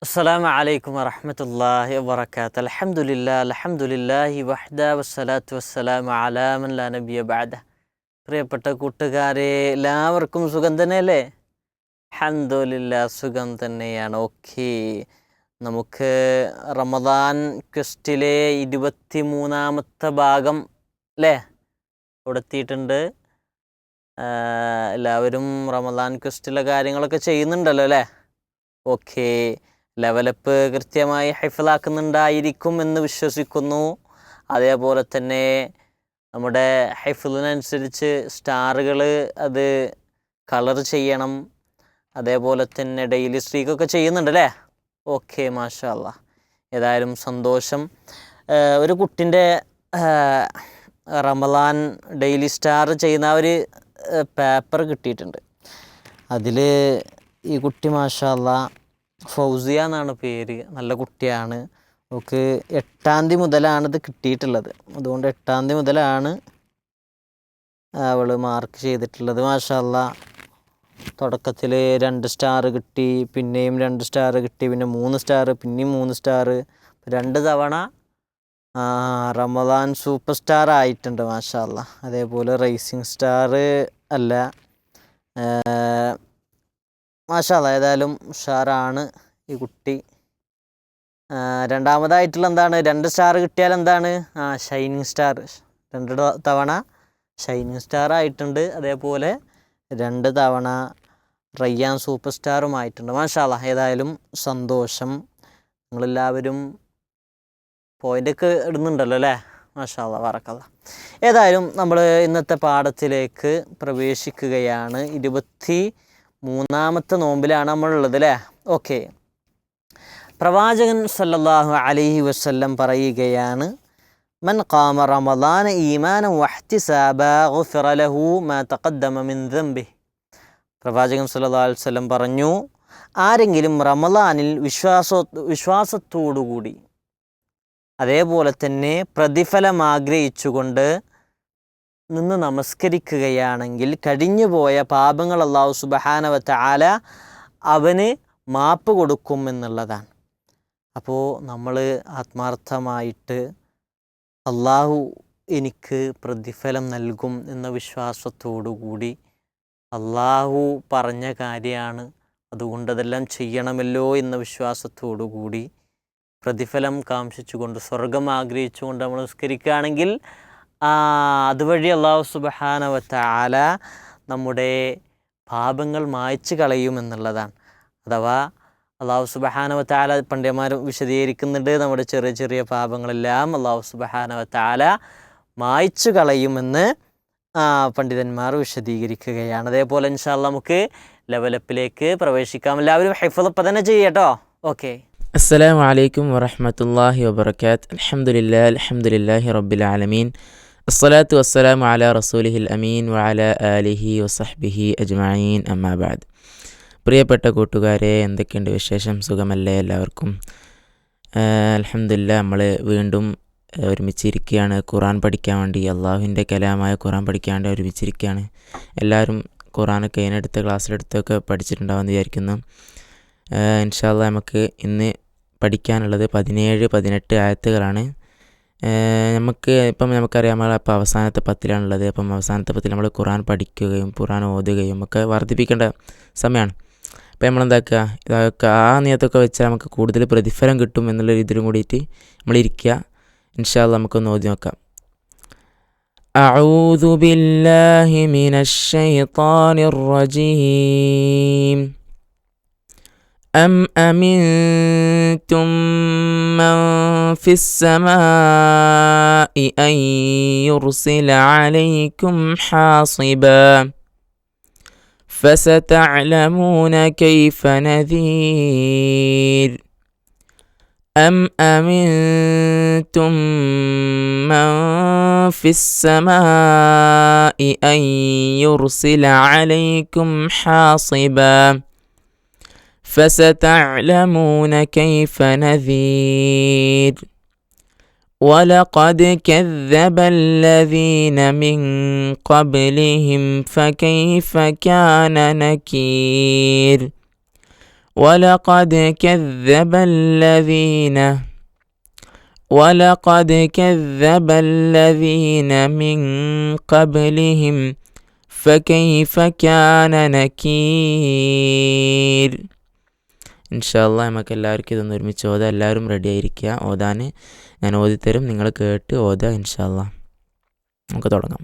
അസ്സലാമു അലൈക്കും വറഹ്മത്തുള്ളാഹി വബറകാതുഹു. അൽഹംദുലില്ലാഹി വഹ്ദ വസ്സലാത്തു വസ്സലാമു അലാ മൻ ലാ നബിയ ബഅദ. പ്രിയപ്പെട്ട കൂട്ടുകാരെ, എല്ലാവർക്കും സുഖം തന്നെയല്ലേ? അൽഹംദുലില്ലാഹ്, സുഖം തന്നെയാണ്. ഓക്കെ, നമുക്ക് റമദാൻ ക്വസ്റ്റിലെ 23ാമത്തെ ഭാഗം അല്ലേ കൊടുത്തിട്ടുണ്ട്. എല്ലാവരും റമദാൻ ക്വസ്റ്റിലെ കാര്യങ്ങളൊക്കെ ചെയ്യുന്നുണ്ടല്ലോ അല്ലേ? ഓക്കെ, ലെവലപ്പ് കൃത്യമായി ഹൈഫിലാക്കുന്നുണ്ടായിരിക്കും എന്ന് വിശ്വസിക്കുന്നു. അതേപോലെ തന്നെ നമ്മുടെ ഹൈഫിലിനനുസരിച്ച് സ്റ്റാറുകൾ അത് കളർ ചെയ്യണം. അതേപോലെ തന്നെ ഡെയിലി സ്ട്രീക്കൊക്കെ ചെയ്യുന്നുണ്ട് അല്ലേ? ഓക്കെ, മാഷാ അല്ലാ, ഏതായാലും സന്തോഷം. ഒരു കുട്ടിൻ്റെ റമദാൻ ഡെയിലി സ്റ്റാർ ചെയ്യുന്ന ഒരു പേപ്പർ കിട്ടിയിട്ടുണ്ട്. അതിൽ ഈ കുട്ടി മാഷാ അല്ലാ ഫൗസിയ എന്നാണ് പേര്, നല്ല കുട്ടിയാണ്. നമുക്ക് 8ാം തീയതി മുതലാണ് ഇത് കിട്ടിയിട്ടുള്ളത്. അതുകൊണ്ട് 8ാം തീയതി മുതലാണ് അവൾ മാർക്ക് ചെയ്തിട്ടുള്ളത്. മാഷാ അല്ലാ, തുടക്കത്തിൽ 2 സ്റ്റാർ കിട്ടി, പിന്നെയും 2 സ്റ്റാർ കിട്ടി, പിന്നെ 3 സ്റ്റാർ, പിന്നെയും 3 സ്റ്റാർ, 2 തവണ റമദാൻ സൂപ്പർ സ്റ്റാർ ആയിട്ടുണ്ട്. മാഷാ അല്ലാ. അതേപോലെ റേസിംഗ് സ്റ്റാർ അല്ല, മാഷാ അല്ലാ, ഏതായാലും ഉഷാറാണ് ഈ കുട്ടി. രണ്ടാമതായിട്ടുള്ള എന്താണ്, 2 സ്റ്റാർ കിട്ടിയാൽ എന്താണ്, ഷൈനിങ് സ്റ്റാർ, 2 തവണ ഷൈനിങ് സ്റ്റാർ ആയിട്ടുണ്ട്. അതേപോലെ 2 തവണ റയ്യാൻ സൂപ്പർ സ്റ്റാറും ആയിട്ടുണ്ട്. മാഷാ അല്ലാ, ഏതായാലും സന്തോഷം. നിങ്ങളെല്ലാവരും പോയിൻ്റൊക്കെ ഇടുന്നുണ്ടല്ലോ അല്ലേ? മാഷാ അല്ലാ, ബറക്കല്ലാ. ഏതായാലും നമ്മൾ ഇന്നത്തെ പാഠത്തിലേക്ക് പ്രവേശിക്കുകയാണ്. 23ാമത്തെ നോമ്പിലാണ് നമ്മളുള്ളത് അല്ലേ? ഓക്കെ, പ്രവാചകൻ സല്ലല്ലാഹു അലൈഹി വസല്ലം പറയുകയാണ്, മൻ ഖാമ റമദാന ഈമാനൻ വഹ്തിസാബാ ഗുഫിറ ലഹു മാ തഖദ്ദമ മിൻ ദംബിഹി. പ്രവാചകൻ സല്ലല്ലാഹു അലൈഹി വസല്ലം പറഞ്ഞു, ആരെങ്കിലും റമദാനിൽ വിശ്വാസത്തോടുകൂടി അതേപോലെ തന്നെ പ്രതിഫലം ആഗ്രഹിച്ചുകൊണ്ട് നിന്ന് നമസ്കരിക്കുകയാണെങ്കിൽ കഴിഞ്ഞുപോയ പാപങ്ങൾ അല്ലാഹു സുബ്ഹാനഹു വ തആല അവന് മാപ്പ് കൊടുക്കും എന്നുള്ളതാണ്. അപ്പോൾ നമ്മൾ ആത്മാർത്ഥമായിട്ട് അള്ളാഹു എനിക്ക് പ്രതിഫലം നൽകും എന്ന വിശ്വാസത്തോടു കൂടി, അള്ളാഹു പറഞ്ഞ കാര്യമാണ് അതുകൊണ്ട് അതെല്ലാം ചെയ്യണമല്ലോ എന്ന വിശ്വാസത്തോടു കൂടി, പ്രതിഫലം കാംക്ഷിച്ചുകൊണ്ട് സ്വർഗം ആഗ്രഹിച്ചുകൊണ്ട് നമ്മൾ നമസ്കരിക്കുകയാണെങ്കിൽ അതുവഴി അല്ലാഹു സുബ്ഹാനഹു വ തആല നമ്മുടെ പാപങ്ങൾ മായ്ച്ചു കളയുമെന്നുള്ളതാണ്. അഥവാ അല്ലാഹു സുബ്ഹാനഹു വ തആല പണ്ഡിതന്മാർ വിശദീകരിക്കുന്നുണ്ട്, നമ്മുടെ ചെറിയ ചെറിയ പാപങ്ങളെല്ലാം അല്ലാഹു സുബ്ഹാനഹു വ തആല മായ്ച്ചു കളയുമെന്ന് പണ്ഡിതന്മാർ വിശദീകരിക്കുകയാണ്. അതേപോലെ ഇൻഷാ അല്ലാഹ് നമുക്ക് ലെവലപ്പിലേക്ക് പ്രവേശിക്കാം. എല്ലാവരും ഹിഫ്ള് ഇപ്പം തന്നെ ചെയ്യട്ടോ. ഓക്കെ, അസ്സലാമു അലൈക്കും വറഹ്മത്തുള്ളാഹി വബറകാതുഹു. അൽഹംദുലില്ലാഹി റബ്ബിൽ ആലമീൻ. അസ്സലാത്തു വസ്സലാമു അലാ റസൂലിഹിൽ അമീൻ വഅലാ ആലിഹി വസഹ്ബിഹി അജ്മഈൻ, അമ്മാ ബഅദ്. പ്രിയപ്പെട്ട കൂട്ടുകാരെ, എന്തൊക്കെയുണ്ട് വിശേഷം? സുഖമല്ലേ എല്ലാവർക്കും? അൽഹംദുലില്ലാഹ്, നമ്മൾ വീണ്ടും ഒരുമിച്ചിരിക്കുകയാണ് ഖുർആൻ പഠിക്കാൻ വേണ്ടി. അള്ളാഹുവിൻ്റെ കലാമായ ഖുർആൻ പഠിക്കാൻ വേണ്ടി ഒരുമിച്ചിരിക്കുകയാണ്. എല്ലാവരും ഖുർആനൊക്കെ അതിനടുത്ത ക്ലാസ്സിലെടുത്തൊക്കെ പഠിച്ചിട്ടുണ്ടാവുമെന്ന് വിചാരിക്കുന്നു. ഇൻഷാ അല്ലാഹ്, നമുക്ക് ഇന്ന് പഠിക്കാനുള്ളത് 17-18 ആയത്തുകളാണ്. നമുക്കറിയാം, നമ്മളിപ്പോൾ അവസാനത്തെ 10-ലാണുള്ളത്. അപ്പം അവസാനത്തെ 10 നമ്മൾ ഖുർആൻ പഠിക്കുകയും ഖുർആൻ ഓതുകയും ഒക്കെ വർദ്ധിപ്പിക്കേണ്ട സമയമാണ്. അപ്പോൾ നമ്മളെന്താക്കുക, ഇതൊക്കെ ആ നിയത്തൊക്കെ വെച്ചാൽ നമുക്ക് കൂടുതൽ പ്രതിഫലം കിട്ടും എന്നുള്ള രീതിയിലും കൂടിയിട്ട് നമ്മളിരിക്കുക. ഇൻഷാ അല്ലാഹ്, നമുക്കൊന്ന് ഓതി നോക്കാം. അഊദു ബില്ലാഹി മിനശ് ശൈത്വാനിർ റജീം. أم أمنتم من في السماء أن يرسل عليكم حاصبا فستعلمون كيف نذير. أم أمنتم من في السماء أن يرسل عليكم حاصبا فستعلمون كيف نذير. ولقد كذب الذين من قبلهم فكيف كان نكير. ولقد كذب الذين من قبلهم فكيف كان نكير. ഇൻഷാല്ലാ നമുക്ക് എല്ലാവർക്കും ഇതൊന്ന് ഒരുമിച്ച് ഓതാം. എല്ലാവരും റെഡി ആയിരിക്കുക. ഓതാൻ ഞാൻ ഓതിത്തരും, നിങ്ങൾ കേട്ട് ഓതുക. ഇൻഷാല്ലാ നമുക്ക് തുടങ്ങാം.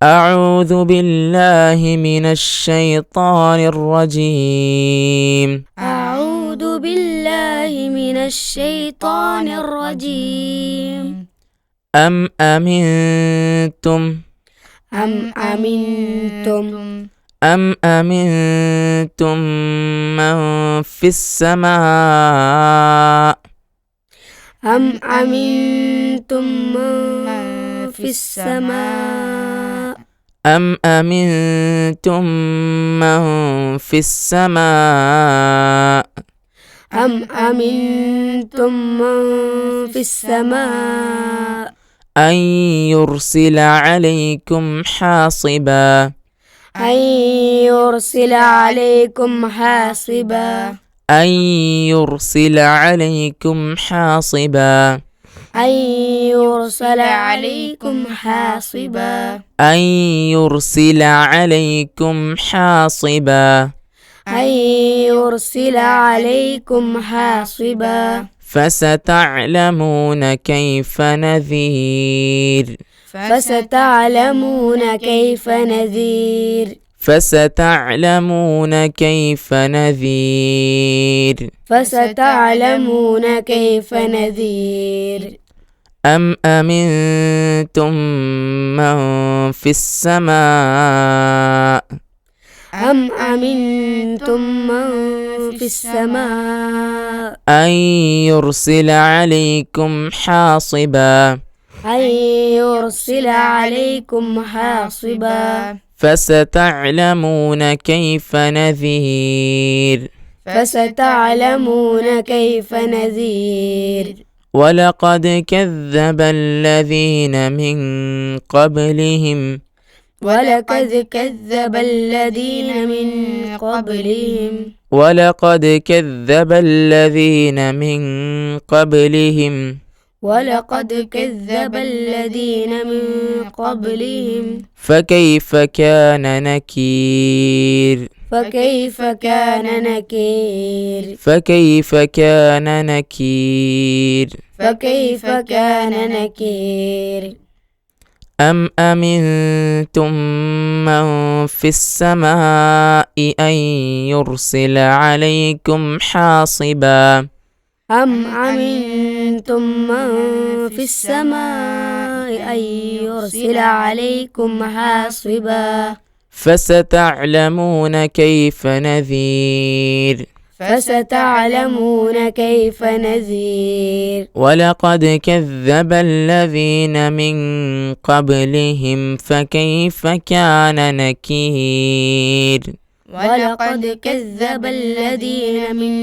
أعوذ بالله من الشيطان الرجيم. أعوذ بالله من الشيطان الرجيم. أم أمنتم من في السماء أم أمنتم من في السماء أم أمنتم من في السماء أم أمنتم من في السماء أن يرسل عليكم حاصبا أن يرسل عليكم حاصبا أن يرسل عليكم حاصبا أن يرسل عليكم حاصبا أن يرسل عليكم حاصبا أن يرسل عليكم حاصبا فستعلمون كيف نذير فستعلمون كيف نذير فستعلمون كيف نذير فستعلمون كيف نذير أم أمنتم من في السماء أم أمنتم من في السماء أن يرسل عليكم حاصبا أن يرسل عليكم حاصبا فستعلمون كيف نذير فستعلمون كيف نذير ولقد كذب الذين من قبلهم ولقد كذب الذين من قبلهم ولقد كذب الذين من قبلهم ولقد كذب الذين من قبلهم فكيف كان نكير فكيف كان نكير فكيف كان نكير فكيف كان نكير أم أمنتم من في السماء أن يرسل عليكم حاصبا أم أمنتم من في السماء أن يرسل عليكم حاصبا فستعلمون كيف نذير فستعلمون كيف نذير ولقد كذب الذين من قبلهم فكيف كان نكير ولقد كذب الذين من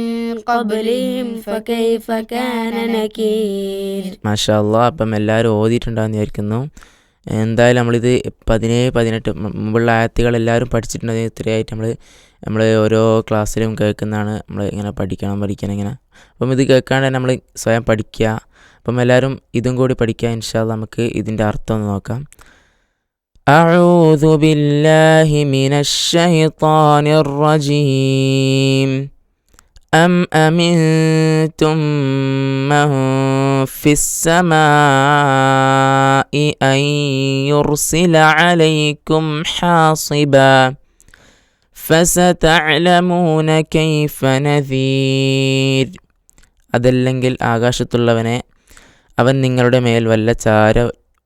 قبلهم فكيف كان نكير മാഷാ അല്ലാഹ്. അപ്പം എല്ലാവരും ഓതിയിട്ടുണ്ടാകുന്ന വിചാരിക്കുന്നു. എന്തായാലും നമ്മളിത് 17-18 മുമ്പുള്ള ആയത്തുകൾ എല്ലാവരും പഠിച്ചിട്ടുണ്ടെങ്കിൽ ഇത്രയായിട്ട് നമ്മൾ ഓരോ ക്ലാസ്സിലും കേൾക്കുന്നതാണ്. നമ്മൾ ഇങ്ങനെ പഠിക്കണം ഇങ്ങനെ. അപ്പം ഇത് കേൾക്കാണ്ട് നമ്മൾ സ്വയം പഠിക്കുക. അപ്പം എല്ലാവരും ഇതും കൂടി പഠിക്കുക. ഇൻഷാ അല്ലാഹ് നമുക്ക് ഇതിൻ്റെ അർത്ഥം ഒന്ന് നോക്കാം. أعوذ بالله من الشيطان الرجيم. أم أمنتم من في السماء أن يرسل عليكم حاصبا فستعلمون كيف نذير. അതല്ലെങ്കിൽ ആകാശത്തുള്ളവനെ അവൻ നിങ്ങളുടെ മേൽ വല്ല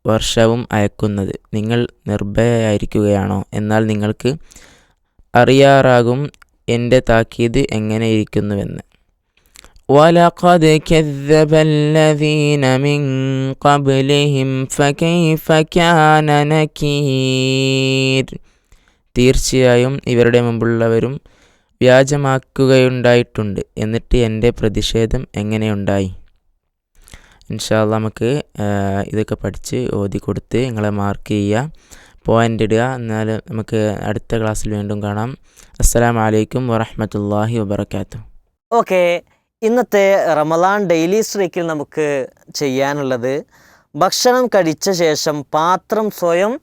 വർഷവും അയക്കുന്നത് നിങ്ങൾ നിർഭയരായിരിക്കുകയാണോ? എന്നാൽ നിങ്ങൾക്ക് അറിയാറാകും എൻ്റെ താക്കീത് എങ്ങനെയിരിക്കുന്നുവെന്ന്. وَلَقَدْ كَذَّبَ الَّذِينَ مِنْ قَبْلِهِمْ فَكَيْفَ كَانَ نَكِيرٌ. തീർച്ചയായും ഇവരുടെ മുമ്പുള്ളവരും വ്യാജമാക്കുകയുണ്ടായിട്ടുണ്ട്. എന്നിട്ട് എൻ്റെ പ്രതിഷേധം എങ്ങനെയുണ്ടായി? ഇൻഷാ അല്ലാഹ് നമുക്ക് ഇതൊക്കെ പഠിച്ച് ഓതി കൊടുത്ത് നിങ്ങളെ മാർക്ക് ചെയ്യുക. പോയിൻ്റ് ഇടുക. എന്നാൽ നമുക്ക് അടുത്ത ക്ലാസ്സിൽ വീണ്ടും കാണാം. അസ്സലാമു അലൈക്കും വറഹ്മത്തുള്ളാഹി വബറകാതുഹു. ഓക്കെ, ഇന്നത്തെ റമദാൻ ഡെയിലി സ്ട്രീക്കിൽ നമുക്ക് ചെയ്യാനുള്ളത് ഭക്ഷണം കഴിച്ച ശേഷം പാത്രം സ്വയം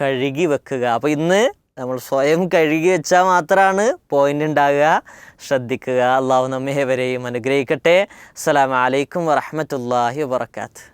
കഴുകി വെക്കുക. അപ്പോൾ ഇന്ന് നമ്മൾ സ്വയം കഴുകി വെച്ചാൽ മാത്രമാണ് പോയിൻ്റ് ഉണ്ടാകുക. ശ്രദ്ധിക്കുക. അള്ളാഹു നമ്മെ ഏവരെയും അനുഗ്രഹിക്കട്ടെ. അസ്സലാമു അലൈക്കും വറഹ്മത്തുള്ളാഹി വബറകാതുഹു.